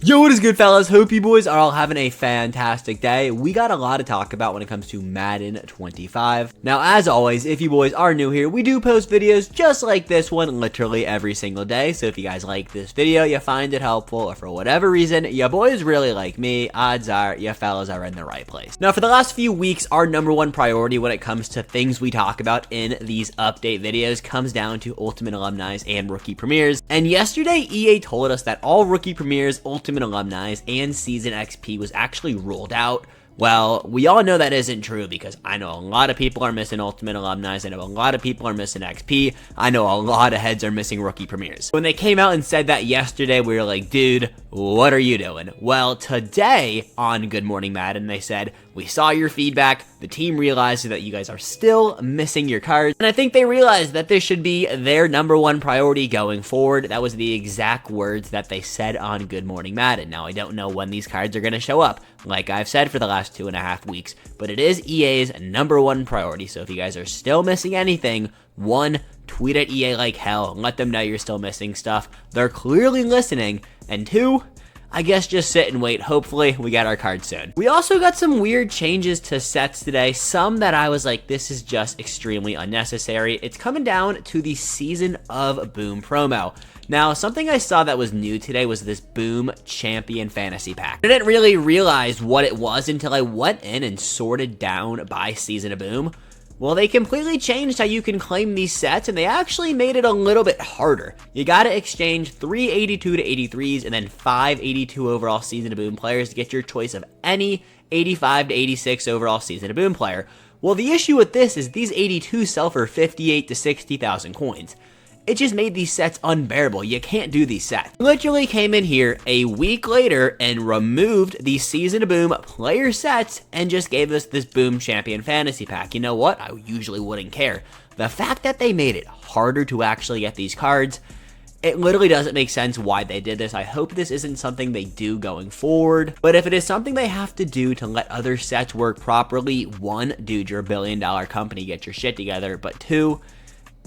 Yo, what is good, fellas? Hope you boys are all having a fantastic day. We got a lot to talk about when it comes to Madden 25. Now, as always, if you boys are new here, we do post videos just like this one literally every single day. So if you guys like this video, you find it helpful, or for whatever reason, you boys really like me, odds are you fellas are in the right place. Now, for the last few weeks, our #1 priority when it comes to things we talk about in these update videos comes down to Ultimate Alumni and Rookie Premieres. And yesterday, EA told us that all Rookie Premieres, Ultimate Alumni, and Season XP was actually ruled out. Well, we all know that isn't true because I know a lot of people are missing Ultimate Alumni. I know a lot of people are missing XP. I know a lot of heads are missing Rookie Premieres. When they came out and said that yesterday, we were like, dude, what are you doing? Well, today on Good Morning Madden, they said, we saw your feedback. The team realized that you guys are still missing your cards. And I think they realized that this should be their #1 priority going forward. That was the exact words that they said on Good Morning Madden. Now, I don't know when these cards are going to show up, like I've said for the last 2.5 weeks, but it is EA's #1 priority. So if you guys are still missing anything, one, tweet at EA like hell and let them know you're still missing stuff. They're clearly listening. And two, I guess just sit and wait. Hopefully, we get our cards soon. We also got some weird changes to sets today. Some that I was like, this is just extremely unnecessary. It's coming down to the Season of Boom promo. Now, something I saw that was new today was this Boom Champion Fantasy Pack. I didn't really realize what it was until I went in and sorted down by Season of Boom. Well, they completely changed how you can claim these sets, and they actually made it a little bit harder. You gotta exchange 3 82 to 83s and then 5 82 overall Season of Boom players to get your choice of any 85 to 86 overall Season of Boom player. Well, the issue with this is these 82s sell for 58 to 60,000 coins. It just made these sets unbearable. You can't do these sets. Literally came in here a week later and removed the Season of Boom player sets and just gave us this Boom Champion Fantasy Pack. You know what? I usually wouldn't care. The fact that they made it harder to actually get these cards, it literally doesn't make sense why they did this. I hope this isn't something they do going forward. But if it is something they have to do to let other sets work properly, one, dude, you're a billion-dollar company, get your shit together. But two,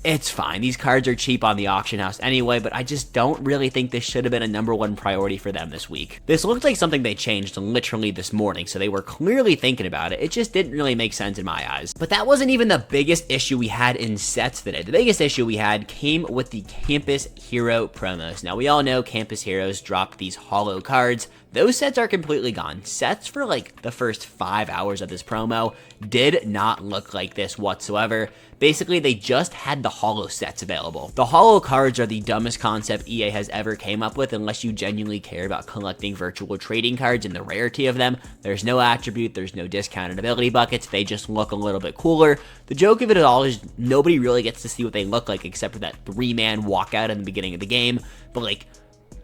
it's fine. These cards are cheap on the auction house anyway, but I just don't really think this should have been a #1 priority for them this week. This looked like something they changed literally this morning, so they were clearly thinking about it. It just didn't really make sense in my eyes. But that wasn't even the biggest issue we had in sets today. The biggest issue we had came with the Campus Hero promos. Now, we all know Campus Heroes dropped these holo cards. Those sets are completely gone. Sets for like the first 5 hours of this promo did not look like this whatsoever. Basically, they just had the holo sets available. The holo cards are the dumbest concept EA has ever came up with unless you genuinely care about collecting virtual trading cards and the rarity of them. There's no attribute, there's no discounted ability buckets, they just look a little bit cooler. The joke of it all is nobody really gets to see what they look like except for that 3-man walkout in the beginning of the game, but like,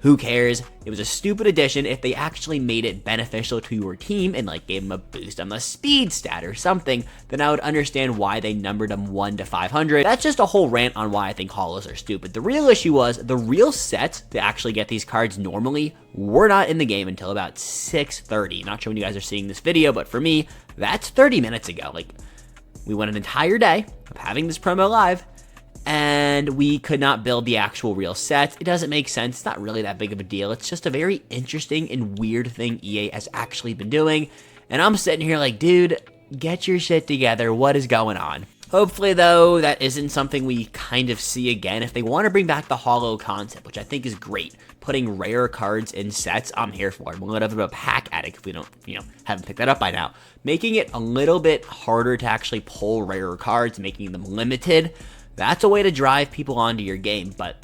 who cares? It was a stupid addition. If they actually made it beneficial to your team and like gave them a boost on the speed stat or something, then I would understand why they numbered them 1 to 500. That's just a whole rant on why I think holos are stupid. The real issue was the real sets to actually get these cards normally were not in the game until about 6:30. Not sure when you guys are seeing this video, but for me, that's 30 minutes ago. Like, we went an entire day of having this promo live, and we could not build the actual real sets. It doesn't make sense. It's not really that big of a deal. It's just a very interesting and weird thing EA has actually been doing. And I'm sitting here like, dude, get your shit together. What is going on? Hopefully, though, that isn't something we kind of see again. If they want to bring back the holo concept, which I think is great, putting rare cards in sets, I'm here for it. I'm a little bit of a pack addict if we don't, haven't picked that up by now. Making it a little bit harder to actually pull rare cards, making them limited, that's a way to drive people onto your game, but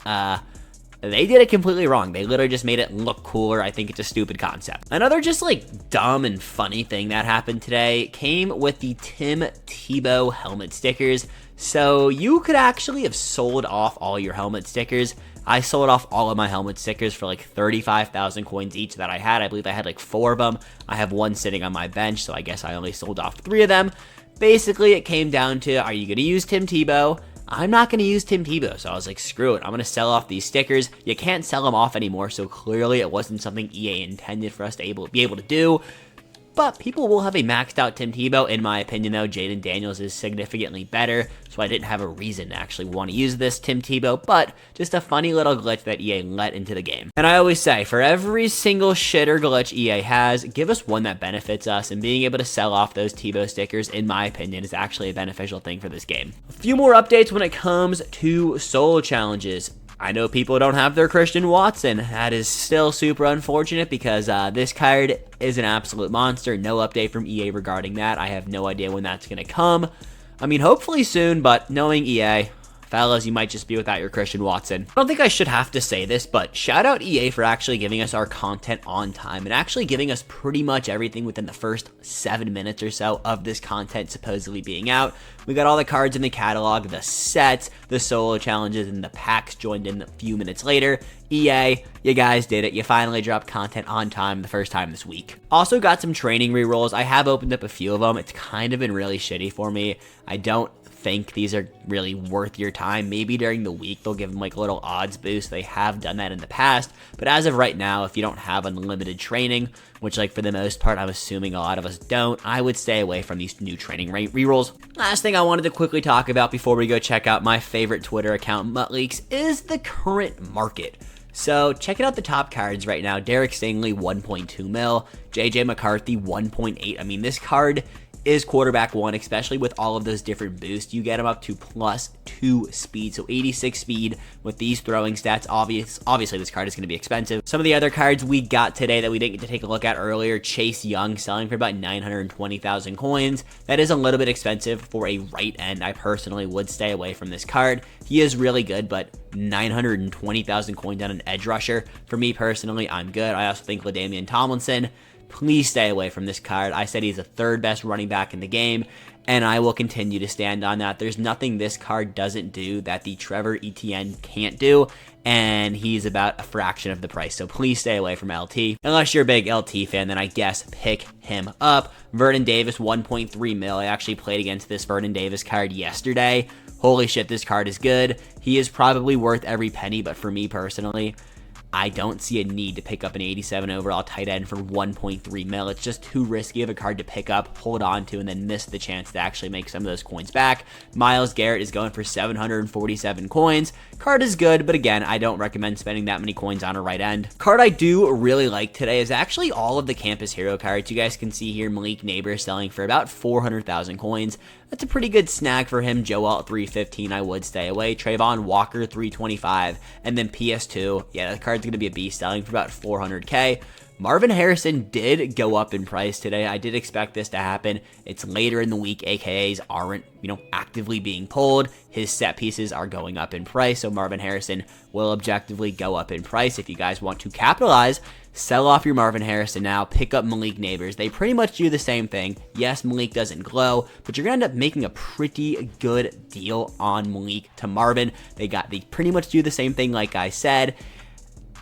they did it completely wrong. They literally just made it look cooler. I think it's a stupid concept. Another just like dumb and funny thing that happened today came with the Tim Tebow helmet stickers. So you could actually have sold off all your helmet stickers. I sold off all of my helmet stickers for like 35,000 coins each that I had. I believe I had like 4 of them. I have 1 sitting on my bench, so I guess I only sold off 3 of them. Basically, it came down to, are you going to use Tim Tebow? I'm not going to use Tim Tebow, so I was like, screw it. I'm going to sell off these stickers. You can't sell them off anymore, so clearly it wasn't something EA intended for us to be able to do. but people will have a maxed out Tim Tebow. In my opinion, though, Jaden Daniels is significantly better, so I didn't have a reason to actually want to use this Tim Tebow, but just a funny little glitch that EA let into the game. And I always say, for every single shitter glitch EA has, give us one that benefits us, and being able to sell off those Tebow stickers, in my opinion, is actually a beneficial thing for this game. A few more updates when it comes to solo challenges. I know people don't have their Christian Watson. That is still super unfortunate because this card is an absolute monster. No update from EA regarding that. I have no idea when that's going to come. I mean, hopefully soon, but knowing EA, fellas, you might just be without your Christian Watson. I don't think I should have to say this, but shout out EA for actually giving us our content on time and actually giving us pretty much everything within the first 7 minutes or so of this content supposedly being out. We got all the cards in the catalog, the sets, the solo challenges, and the packs joined in a few minutes later. EA, you guys did it. You finally dropped content on time the first time this week. Also got some training rerolls. I have opened up a few of them. It's kind of been really shitty for me. I don't think these are really worth your time. Maybe during the week they'll give them like a little odds boost. They have done that in the past, but as of right now, if you don't have unlimited training, which like for the most part I'm assuming a lot of us don't, I would stay away from these new training rerolls. Last thing I wanted to quickly talk about before we go check out my favorite Twitter account, MuttLeaks, is the current market. So checking out the top cards right now, Derek Stingley 1.2 mil, JJ McCarthy 1.8. I mean, this card is quarterback one, especially with all of those different boosts. You get him up to +2 speed, so 86 speed with these throwing stats. Obviously this card is going to be expensive. Some of the other cards we got today that we didn't get to take a look at earlier, Chase Young selling for about 920,000 coins. That is a little bit expensive for a right end. I personally would stay away from this card. He is really good, but 920,000 coins on an edge rusher, for me personally, I'm good. I also think LaDainian Tomlinson, please stay away from this card. I said he's the third best running back in the game, and I will continue to stand on that. There's nothing this card doesn't do that the Trevor Etienne can't do, and he's about a fraction of the price, so please stay away from LT. Unless you're a big LT fan, then I guess pick him up. Vernon Davis, 1.3 mil. I actually played against this Vernon Davis card yesterday. Holy shit, this card is good. He is probably worth every penny, but for me personally, I don't see a need to pick up an 87 overall tight end for 1.3 mil. It's just too risky of a card to pick up, hold on to, and then miss the chance to actually make some of those coins back. Myles Garrett is going for 747 coins. Card is good, but again, I don't recommend spending that many coins on a right end. Card I do really like today is actually all of the Campus Hero cards. You guys can see here Malik Neighbors selling for about 400,000 coins. That's a pretty good snag for him. Joe Alt 315, I would stay away. Trayvon Walker 325, and then PS2. Yeah, the card's going to be a beast, selling for about 400k. Marvin Harrison did go up in price today. I did expect this to happen. It's later in the week. AKAs aren't, actively being pulled. His set pieces are going up in price, so Marvin Harrison will objectively go up in price. If you guys want to capitalize, sell off your Marvin Harrison now, pick up Malik Neighbors. They pretty much do the same thing. Yes, Malik doesn't glow, but you're going to end up making a pretty good deal on Malik to Marvin. They pretty much do the same thing like I said.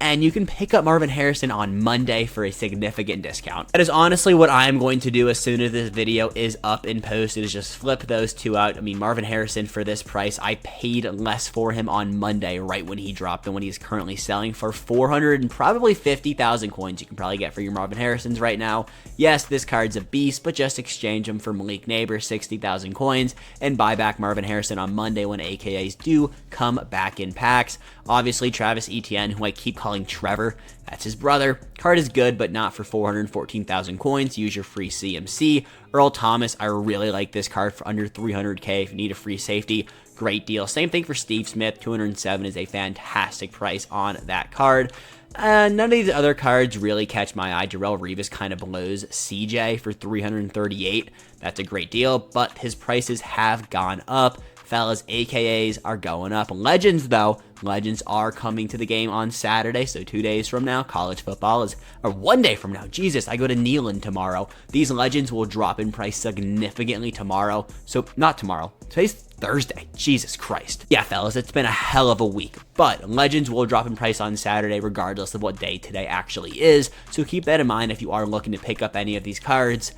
And you can pick up Marvin Harrison on Monday for a significant discount. That is honestly what I am going to do as soon as this video is up and posted, is just flip those two out. I mean, Marvin Harrison for this price, I paid less for him on Monday right when he dropped than what he's currently selling for 400 and probably 50,000 coins you can probably get for your Marvin Harrisons right now. Yes, this card's a beast, but just exchange him for Malik Neighbors, 60,000 coins, and buy back Marvin Harrison on Monday when AKAs do come back in packs. Obviously, Travis Etienne, who I keep calling Trevor, that's his brother. Card is good, but not for 414,000 coins. Use your free CMC. Earl Thomas, I really like this card for under 300k. If you need a free safety, great deal. Same thing for Steve Smith. 207 is a fantastic price on that card. None of these other cards really catch my eye. Darrelle Revis kind of blows CJ for 338. That's a great deal, but his prices have gone up. Fellas, AKAs are going up. Legends, though, Legends are coming to the game on Saturday, so 2 days from now. College football is, or 1 day from now. Jesus, I go to Neyland tomorrow. These Legends will drop in price significantly tomorrow. So, not tomorrow. Today's Thursday. Jesus Christ. Yeah, fellas, it's been a hell of a week, but Legends will drop in price on Saturday regardless of what day today actually is, so keep that in mind if you are looking to pick up any of these cards.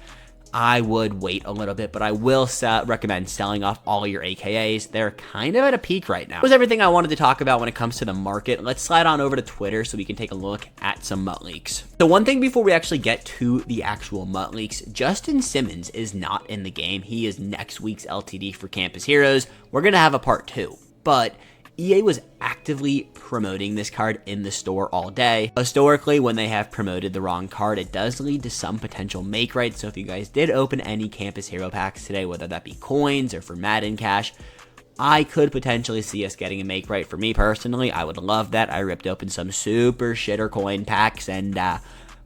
I would wait a little bit, but I will recommend selling off all your AKAs. They're kind of at a peak right now. That was everything I wanted to talk about when it comes to the market. Let's slide on over to Twitter so we can take a look at some MUT leaks. So one thing before we actually get to the actual MUT leaks, Justin Simmons is not in the game. He is next week's LTD for Campus Heroes. We're going to have a part 2, but EA was actively promoting this card in the store all day. Historically, when they have promoted the wrong card, it does lead to some potential Makerights. So if you guys did open any Campus Hero packs today, whether that be coins or for Madden cash, I could potentially see us getting a Makeright. For me personally, I would love that. I ripped open some super shitter coin packs and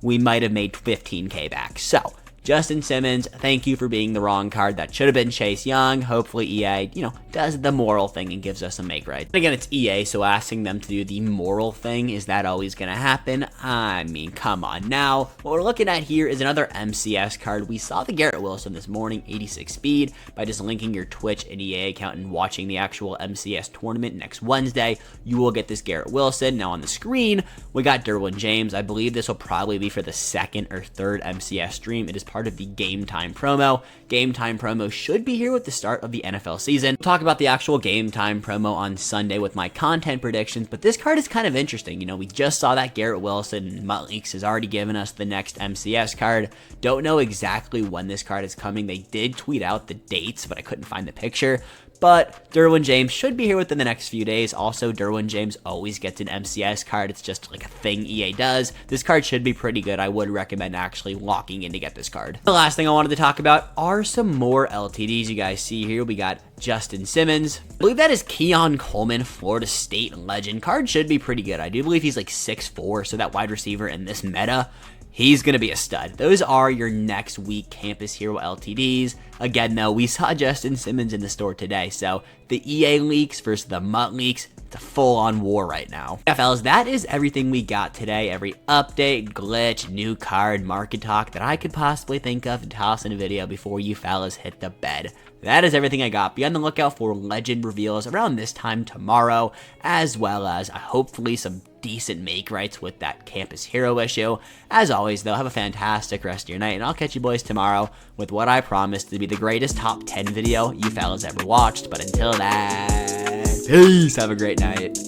we might have made 15k back. So Justin Simmons, thank you for being the wrong card. That should have been Chase Young. Hopefully EA, does the moral thing and gives us a Makeright. Again, it's EA, so asking them to do the moral thing, is that always going to happen? I mean, come on. Now, what we're looking at here is another MCS card. We saw the Garrett Wilson this morning, 86 speed. By just linking your Twitch and EA account and watching the actual MCS tournament next Wednesday, you will get this Garrett Wilson. Now on the screen, we got Derwin James. I believe this will probably be for the second or third MCS stream. It is part of the Game Time promo. Game Time promo should be here with the start of the NFL season. We'll talk about the actual Game Time promo on Sunday with my content predictions, but this card is kind of interesting. We just saw that Garrett Wilson. MUT Leaks has already given us the next MCS card. Don't know exactly when this card is coming. They did tweet out the dates, but I couldn't find the picture. But Derwin James should be here within the next few days. Also, Derwin James always gets an MCS card. It's just like a thing EA does. This card should be pretty good. I would recommend actually locking in to get this card. The last thing I wanted to talk about are some more LTDs. You guys see here, we got Justin Simmons. I believe that is Keon Coleman, Florida State legend. Card should be pretty good. I do believe he's like 6'4", so that wide receiver in this meta, he's going to be a stud. Those are your next week Campus Hero LTDs. Again, though, we saw Justin Simmons in the store today, so the EA leaks versus the MUT leaks, it's a full-on war right now. Yeah, fellas, that is everything we got today. Every update, glitch, new card, market talk that I could possibly think of to toss in a video before you fellas hit the bed. That is everything I got. Be on the lookout for legend reveals around this time tomorrow, as well as hopefully some decent Makerights with that Campus Hero issue. As always, though, have a fantastic rest of your night, and I'll catch you boys tomorrow with what I promise to be the greatest top 10 video you fellas ever watched. But until then, peace. Have a great night.